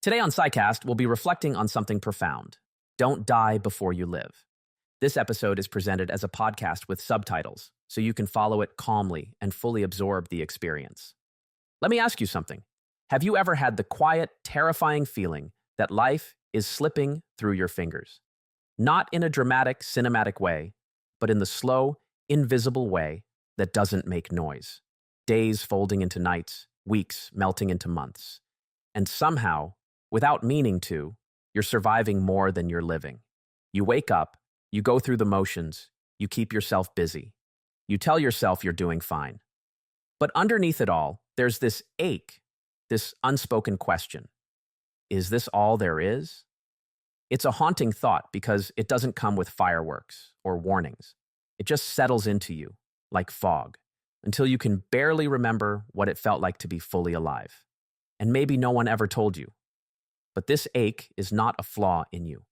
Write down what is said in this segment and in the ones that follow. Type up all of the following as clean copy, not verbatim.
Today on Psycast, we'll be reflecting on something profound. Don't die before you live. This episode is presented as a podcast with subtitles, so you can follow it calmly and fully absorb the experience. Let me ask you something. Have you ever had the quiet, terrifying feeling that life is slipping through your fingers? Not in a dramatic, cinematic way, but in the slow, invisible way that doesn't make noise. Days folding into nights, weeks melting into months. And somehow, without meaning to, you're surviving more than you're living. You wake up, you go through the motions, you keep yourself busy. You tell yourself you're doing fine. But underneath it all, there's this ache, this unspoken question. Is this all there is? It's a haunting thought because it doesn't come with fireworks or warnings. It just settles into you, like fog, until you can barely remember what it felt like to be fully alive. And maybe no one ever told you. But this ache is not a flaw in you.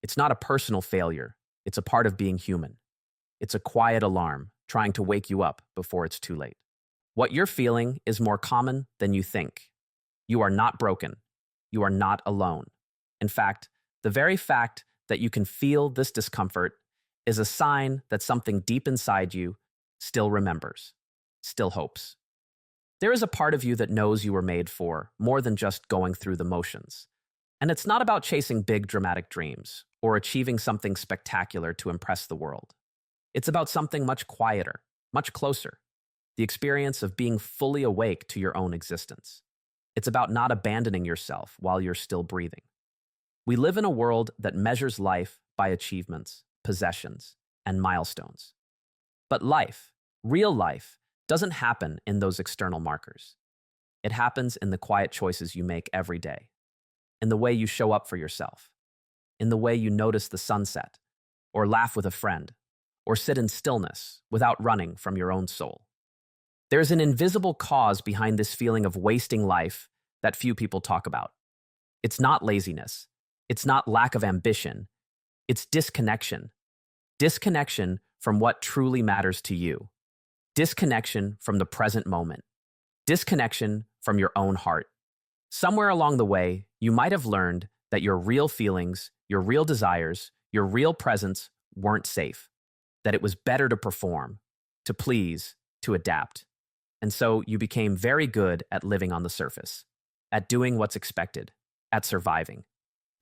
It's not a personal failure. It's a part of being human. It's a quiet alarm trying to wake you up before it's too late. What you're feeling is more common than you think. You are not broken. You are not alone. In fact, the very fact that you can feel this discomfort is a sign that something deep inside you still remembers, still hopes. There is a part of you that knows you were made for more than just going through the motions. And it's not about chasing big dramatic dreams or achieving something spectacular to impress the world. It's about something much quieter, much closer. The experience of being fully awake to your own existence. It's about not abandoning yourself while you're still breathing. We live in a world that measures life by achievements, possessions, and milestones. But life, real life, doesn't happen in those external markers. It happens in the quiet choices you make every day, in the way you show up for yourself, in the way you notice the sunset, or laugh with a friend, or sit in stillness without running from your own soul. There's an invisible cause behind this feeling of wasting life that few people talk about. It's not laziness. It's not lack of ambition. It's disconnection. Disconnection from what truly matters to you. Disconnection from the present moment. Disconnection from your own heart. Somewhere along the way, you might have learned that your real feelings, your real desires, your real presence weren't safe. That it was better to perform, to please, to adapt. And so you became very good at living on the surface, at doing what's expected, at surviving.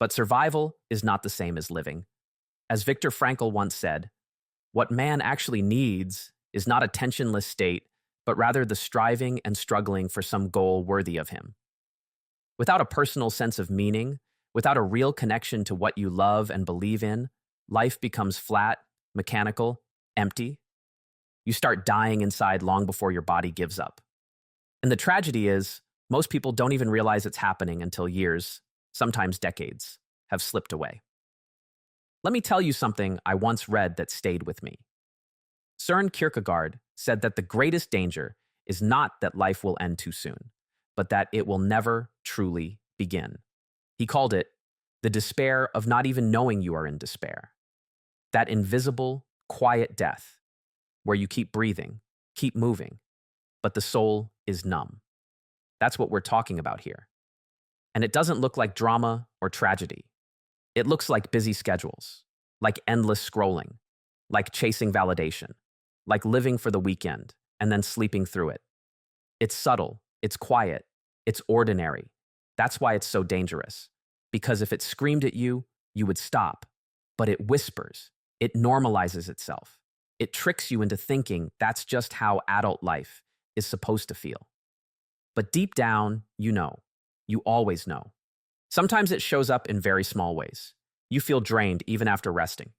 But survival is not the same as living. As Viktor Frankl once said, what man actually needs is not a tensionless state, but rather the striving and struggling for some goal worthy of him. Without a personal sense of meaning, without a real connection to what you love and believe in, life becomes flat, mechanical, empty. You start dying inside long before your body gives up. And the tragedy is, most people don't even realize it's happening until years, sometimes decades, have slipped away. Let me tell you something I once read that stayed with me. Søren Kierkegaard said that the greatest danger is not that life will end too soon, but that it will never truly begin. He called it the despair of not even knowing you are in despair. That invisible, quiet death, where you keep breathing, keep moving, but the soul is numb. That's what we're talking about here. And it doesn't look like drama or tragedy. It looks like busy schedules, like endless scrolling, like chasing validation, like living for the weekend and then sleeping through it. It's subtle, it's quiet, it's ordinary. That's why it's so dangerous. Because if it screamed at you, you would stop. But it whispers, it normalizes itself. It tricks you into thinking that's just how adult life is supposed to feel. But deep down, you know. You always know. Sometimes it shows up in very small ways. You feel drained even after resting.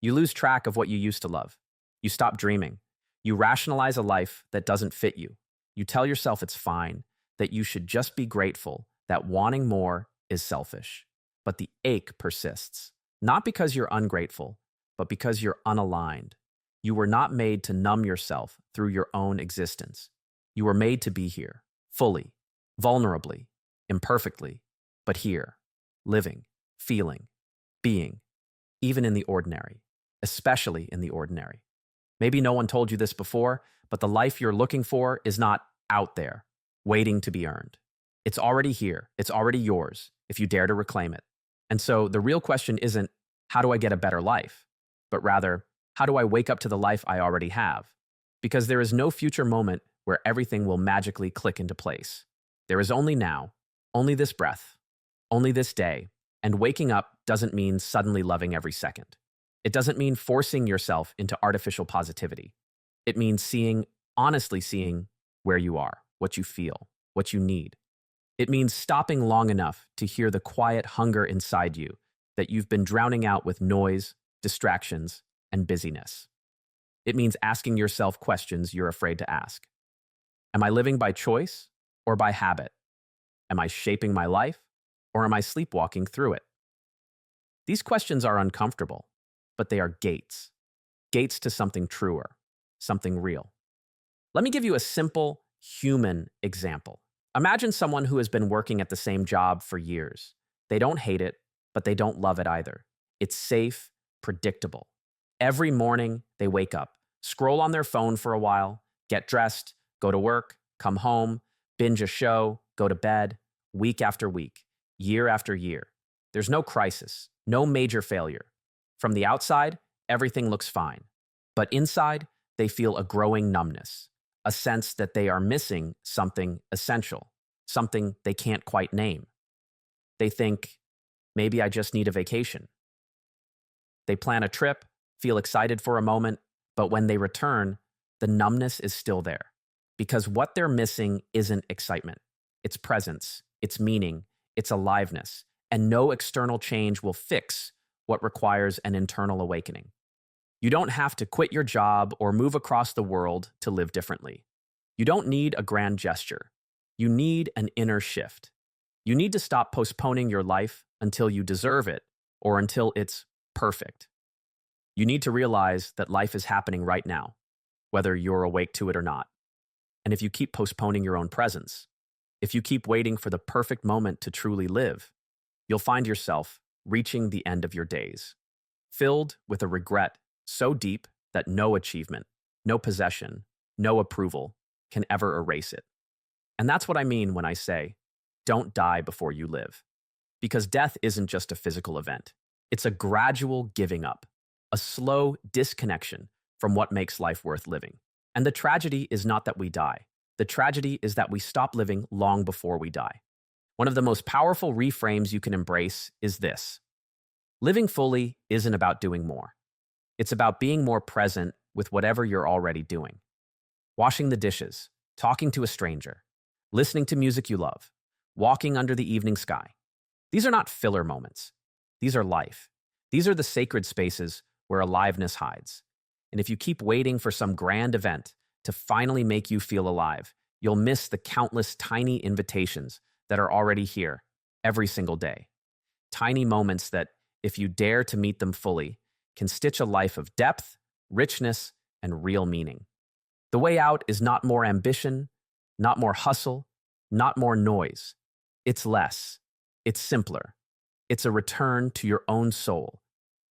You lose track of what you used to love. You stop dreaming. You rationalize a life that doesn't fit you. You tell yourself it's fine, that you should just be grateful, that wanting more is selfish. But the ache persists, not because you're ungrateful, but because you're unaligned. You were not made to numb yourself through your own existence. You were made to be here, fully, vulnerably, imperfectly, but here, living, feeling, being, even in the ordinary, especially in the ordinary. Maybe no one told you this before, but the life you're looking for is not out there, waiting to be earned. It's already here. It's already yours. if you dare to reclaim it. And so the real question isn't, how do I get a better life? But rather, how do I wake up to the life I already have? Because there is no future moment where everything will magically click into place. There is only now, only this breath, only this day, and waking up doesn't mean suddenly loving every second. It doesn't mean forcing yourself into artificial positivity. It means honestly seeing where you are, what you feel, what you need. It means stopping long enough to hear the quiet hunger inside you that you've been drowning out with noise, distractions, and busyness. It means asking yourself questions you're afraid to ask. Am I living by choice or by habit? Am I shaping my life or am I sleepwalking through it? These questions are uncomfortable, but they are gates. Gates to something truer, something real. Let me give you a simple human example. Imagine someone who has been working at the same job for years. They don't hate it, but they don't love it either. It's safe, predictable. Every morning, they wake up, scroll on their phone for a while, get dressed, go to work, come home, binge a show, go to bed, week after week, year after year. There's no crisis, no major failure. From the outside, everything looks fine. But inside, they feel a growing numbness, a sense that they are missing something essential, something they can't quite name. They think, maybe I just need a vacation. They plan a trip, feel excited for a moment, but when they return, the numbness is still there. Because what they're missing isn't excitement. It's presence, it's meaning, it's aliveness, and no external change will fix what requires an internal awakening. You don't have to quit your job or move across the world to live differently. You don't need a grand gesture. You need an inner shift. You need to stop postponing your life until you deserve it or until it's perfect. You need to realize that life is happening right now, whether you're awake to it or not. And if you keep postponing your own presence, if you keep waiting for the perfect moment to truly live, you'll find yourself reaching the end of your days, filled with a regret so deep that no achievement, no possession, no approval can ever erase it. And that's what I mean when I say, don't die before you live. Because death isn't just a physical event. It's a gradual giving up, a slow disconnection from what makes life worth living. And the tragedy is not that we die. The tragedy is that we stop living long before we die. One of the most powerful reframes you can embrace is this. Living fully isn't about doing more. It's about being more present with whatever you're already doing. Washing the dishes, talking to a stranger, listening to music you love, walking under the evening sky. These are not filler moments. These are life. These are the sacred spaces where aliveness hides. And if you keep waiting for some grand event to finally make you feel alive, you'll miss the countless tiny invitations that are already here every single day. Tiny moments that, if you dare to meet them fully, can stitch a life of depth, richness, and real meaning. The way out is not more ambition, not more hustle, not more noise. It's less. It's simpler. It's a return to your own soul.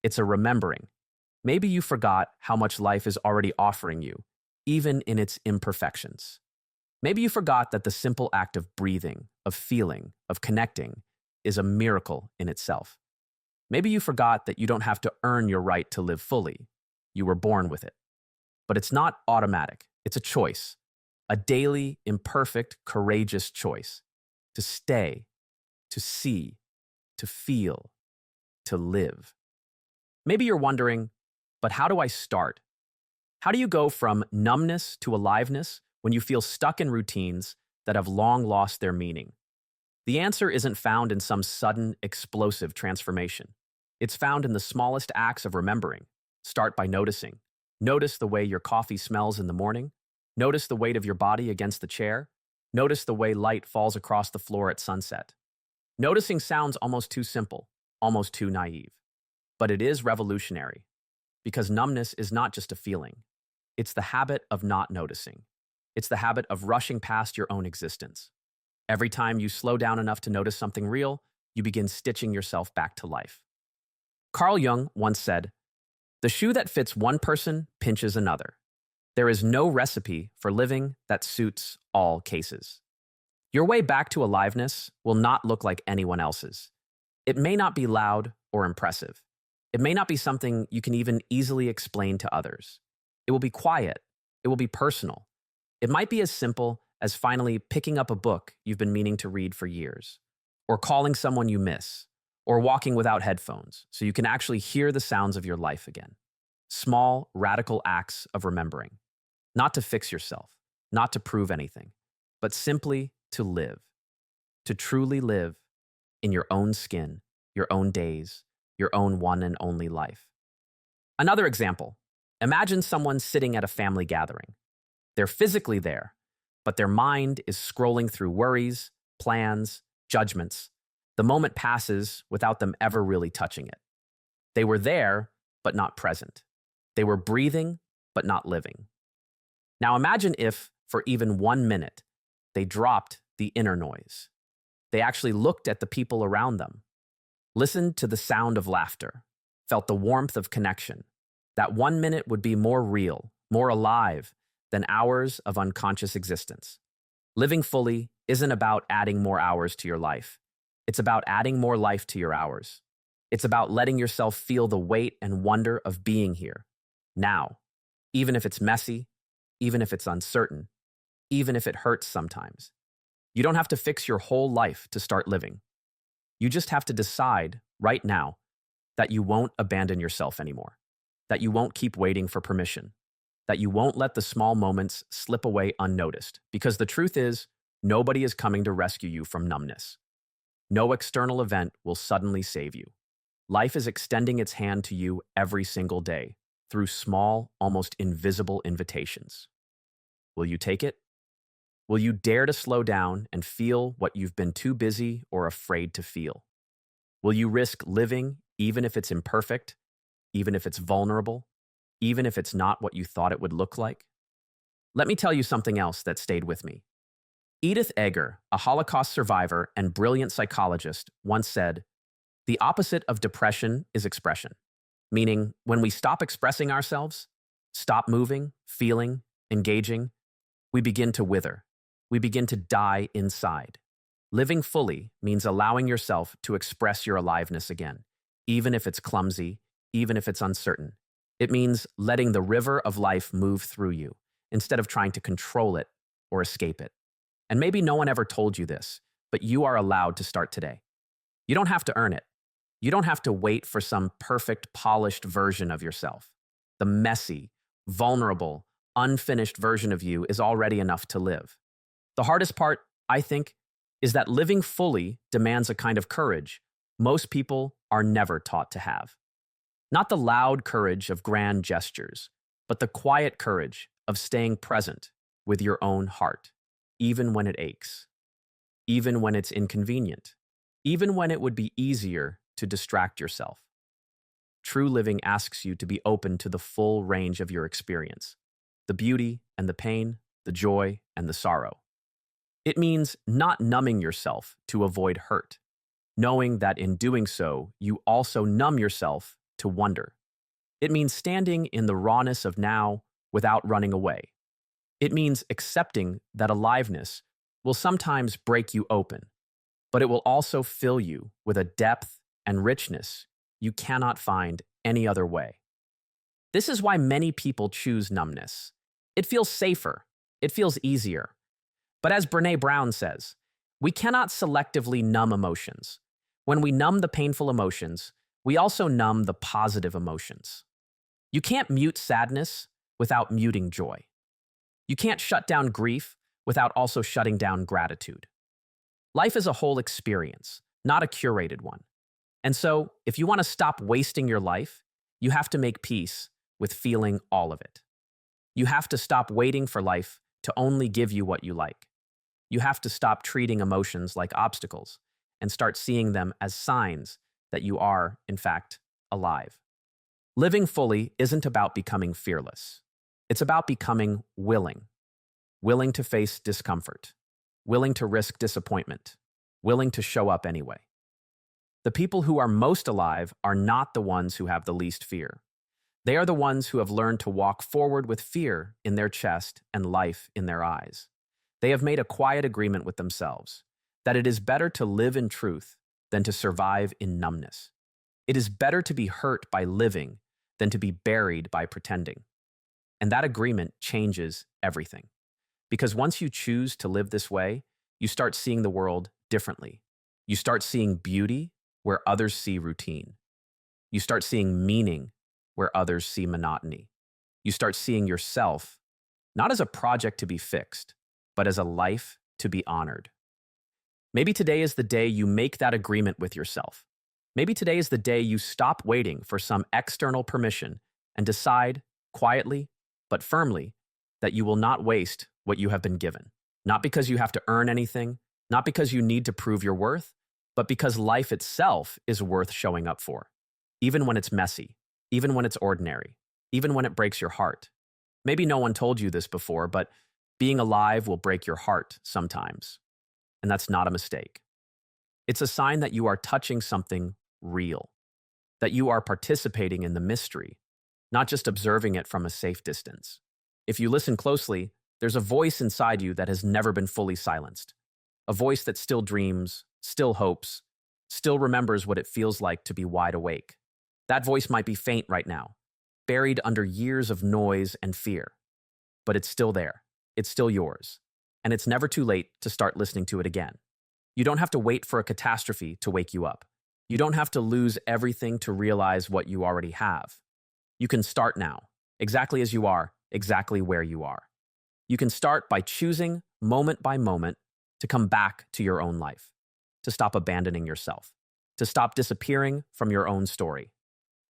It's a remembering. Maybe you forgot how much life is already offering you, even in its imperfections. Maybe you forgot that the simple act of breathing, of feeling, of connecting is a miracle in itself. Maybe you forgot that you don't have to earn your right to live fully. You were born with it. But it's not automatic. It's a choice, a daily, imperfect, courageous choice to stay, to see, to feel, to live. Maybe you're wondering, but how do I start? How do you go from numbness to aliveness when you feel stuck in routines that have long lost their meaning? The answer isn't found in some sudden, explosive transformation. It's found in the smallest acts of remembering. Start by noticing. Notice the way your coffee smells in the morning. Notice the weight of your body against the chair. Notice the way light falls across the floor at sunset. Noticing sounds almost too simple, almost too naive. But it is revolutionary, because numbness is not just a feeling. It's the habit of not noticing. It's the habit of rushing past your own existence. Every time you slow down enough to notice something real, you begin stitching yourself back to life. Carl Jung once said, "The shoe that fits one person pinches another. There is no recipe for living that suits all cases." Your way back to aliveness will not look like anyone else's. It may not be loud or impressive. It may not be something you can even easily explain to others. It will be quiet. It will be personal. It might be as simple as finally picking up a book you've been meaning to read for years, or calling someone you miss, or walking without headphones so you can actually hear the sounds of your life again. Small, radical acts of remembering. Not to fix yourself, not to prove anything, but simply to live. To truly live in your own skin, your own days, your own one and only life. Another example. Imagine someone sitting at a family gathering. They're physically there, but their mind is scrolling through worries, plans, judgments. The moment passes without them ever really touching it. They were there, but not present. They were breathing, but not living. Now imagine if, for even 1 minute, they dropped the inner noise. They actually looked at the people around them, listened to the sound of laughter, felt the warmth of connection. That 1 minute would be more real, more alive than hours of unconscious existence. Living fully isn't about adding more hours to your life. It's about adding more life to your hours. It's about letting yourself feel the weight and wonder of being here, now, even if it's messy, even if it's uncertain, even if it hurts sometimes. You don't have to fix your whole life to start living. You just have to decide right now that you won't abandon yourself anymore, that you won't keep waiting for permission, that you won't let the small moments slip away unnoticed, because the truth is, nobody is coming to rescue you from numbness. No external event will suddenly save you. Life is extending its hand to you every single day through small, almost invisible invitations. Will you take it? Will you dare to slow down and feel what you've been too busy or afraid to feel? Will you risk living even if it's imperfect, even if it's vulnerable, even if it's not what you thought it would look like? Let me tell you something else that stayed with me. Edith Eger, a Holocaust survivor and brilliant psychologist, once said, "The opposite of depression is expression," meaning when we stop expressing ourselves, stop moving, feeling, engaging, we begin to wither. We begin to die inside. Living fully means allowing yourself to express your aliveness again, even if it's clumsy, even if it's uncertain. It means letting the river of life move through you instead of trying to control it or escape it. And maybe no one ever told you this, but you are allowed to start today. You don't have to earn it. You don't have to wait for some perfect, polished version of yourself. The messy, vulnerable, unfinished version of you is already enough to live. The hardest part, I think, is that living fully demands a kind of courage most people are never taught to have. Not the loud courage of grand gestures, but the quiet courage of staying present with your own heart, even when it aches, even when it's inconvenient, even when it would be easier to distract yourself. True living asks you to be open to the full range of your experience, the beauty and the pain, the joy and the sorrow. It means not numbing yourself to avoid hurt, knowing that in doing so, you also numb yourself to wonder. It means standing in the rawness of now without running away. It means accepting that aliveness will sometimes break you open, but it will also fill you with a depth and richness you cannot find any other way. This is why many people choose numbness. It feels safer. It feels easier. But as Brené Brown says, we cannot selectively numb emotions. When we numb the painful emotions, we also numb the positive emotions. You can't mute sadness without muting joy. You can't shut down grief without also shutting down gratitude. Life is a whole experience, not a curated one. And so, if you want to stop wasting your life, you have to make peace with feeling all of it. You have to stop waiting for life to only give you what you like. You have to stop treating emotions like obstacles and start seeing them as signs that you are, in fact, alive. Living fully isn't about becoming fearless. It's about becoming willing. Willing to face discomfort. Willing to risk disappointment. Willing to show up anyway. The people who are most alive are not the ones who have the least fear. They are the ones who have learned to walk forward with fear in their chest and life in their eyes. They have made a quiet agreement with themselves that it is better to live in truth than to survive in numbness. It is better to be hurt by living than to be buried by pretending. And that agreement changes everything. Because once you choose to live this way, you start seeing the world differently. You start seeing beauty where others see routine. You start seeing meaning where others see monotony. You start seeing yourself not as a project to be fixed, but as a life to be honored. Maybe today is the day you make that agreement with yourself. Maybe today is the day you stop waiting for some external permission and decide, quietly but firmly, that you will not waste what you have been given. Not because you have to earn anything, not because you need to prove your worth, but because life itself is worth showing up for. Even when it's messy, even when it's ordinary, even when it breaks your heart. Maybe no one told you this before, but being alive will break your heart sometimes. And that's not a mistake. It's a sign that you are touching something real, that you are participating in the mystery, not just observing it from a safe distance. If you listen closely, there's a voice inside you that has never been fully silenced. A voice that still dreams, still hopes, still remembers what it feels like to be wide awake. That voice might be faint right now, buried under years of noise and fear. But it's still there. It's still yours. And it's never too late to start listening to it again. You don't have to wait for a catastrophe to wake you up. You don't have to lose everything to realize what you already have. You can start now, exactly as you are, exactly where you are. You can start by choosing, moment by moment, to come back to your own life, to stop abandoning yourself, to stop disappearing from your own story.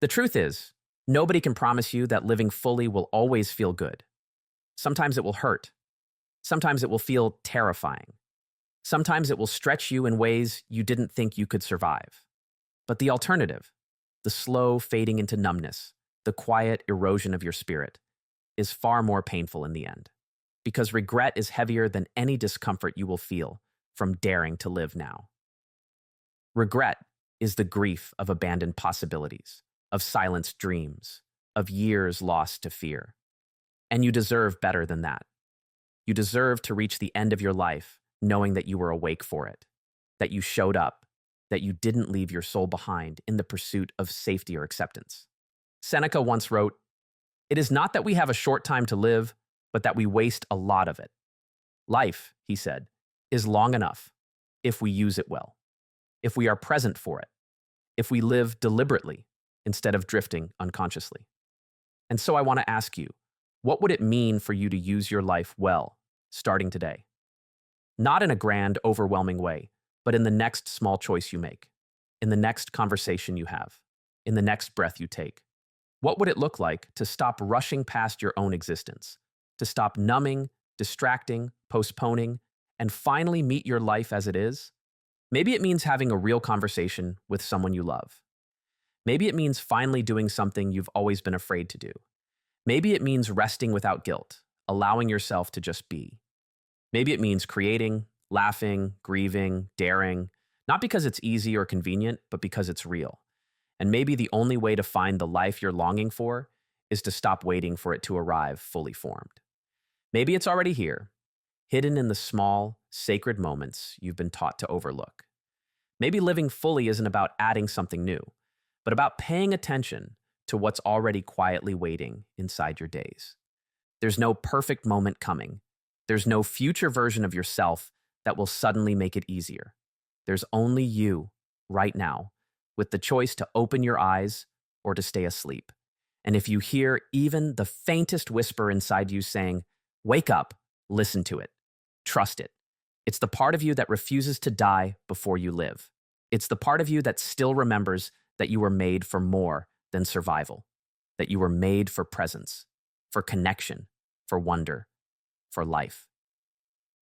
The truth is, nobody can promise you that living fully will always feel good. Sometimes it will hurt. Sometimes it will feel terrifying. Sometimes it will stretch you in ways you didn't think you could survive. But the alternative, the slow fading into numbness, the quiet erosion of your spirit, is far more painful in the end. Because regret is heavier than any discomfort you will feel from daring to live now. Regret is the grief of abandoned possibilities, of silenced dreams, of years lost to fear. And you deserve better than that. You deserve to reach the end of your life knowing that you were awake for it, that you showed up, that you didn't leave your soul behind in the pursuit of safety or acceptance. Seneca once wrote, "It is not that we have a short time to live, but that we waste a lot of it. Life," he said, "is long enough if we use it well, if we are present for it, if we live deliberately instead of drifting unconsciously." And so I want to ask you, what would it mean for you to use your life well, starting today? Not in a grand, overwhelming way, but in the next small choice you make, in the next conversation you have, in the next breath you take. What would it look like to stop rushing past your own existence, to stop numbing, distracting, postponing, and finally meet your life as it is? Maybe it means having a real conversation with someone you love. Maybe it means finally doing something you've always been afraid to do. Maybe it means resting without guilt, allowing yourself to just be. Maybe it means creating, laughing, grieving, daring, not because it's easy or convenient, but because it's real. And maybe the only way to find the life you're longing for is to stop waiting for it to arrive fully formed. Maybe it's already here, hidden in the small, sacred moments you've been taught to overlook. Maybe living fully isn't about adding something new, but about paying attention to what's already quietly waiting inside your days. There's no perfect moment coming. There's no future version of yourself that will suddenly make it easier. There's only you, right now, with the choice to open your eyes or to stay asleep. And if you hear even the faintest whisper inside you saying, "Wake up," listen to it. Trust it. It's the part of you that refuses to die before you live. It's the part of you that still remembers that you were made for more than survival, that you were made for presence, for connection, for wonder, for life.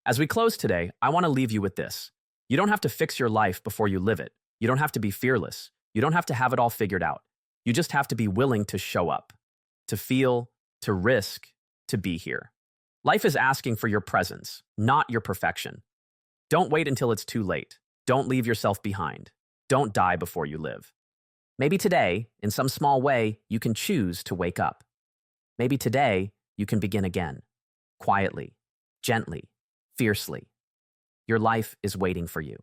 As we close today, I want to leave you with this. You don't have to fix your life before you live it. You don't have to be fearless. You don't have to have it all figured out. You just have to be willing to show up, to feel, to risk, to be here. Life is asking for your presence, not your perfection. Don't wait until it's too late. Don't leave yourself behind. Don't die before you live. Maybe today, in some small way, you can choose to wake up. Maybe today, you can begin again, quietly, gently, fiercely. Your life is waiting for you.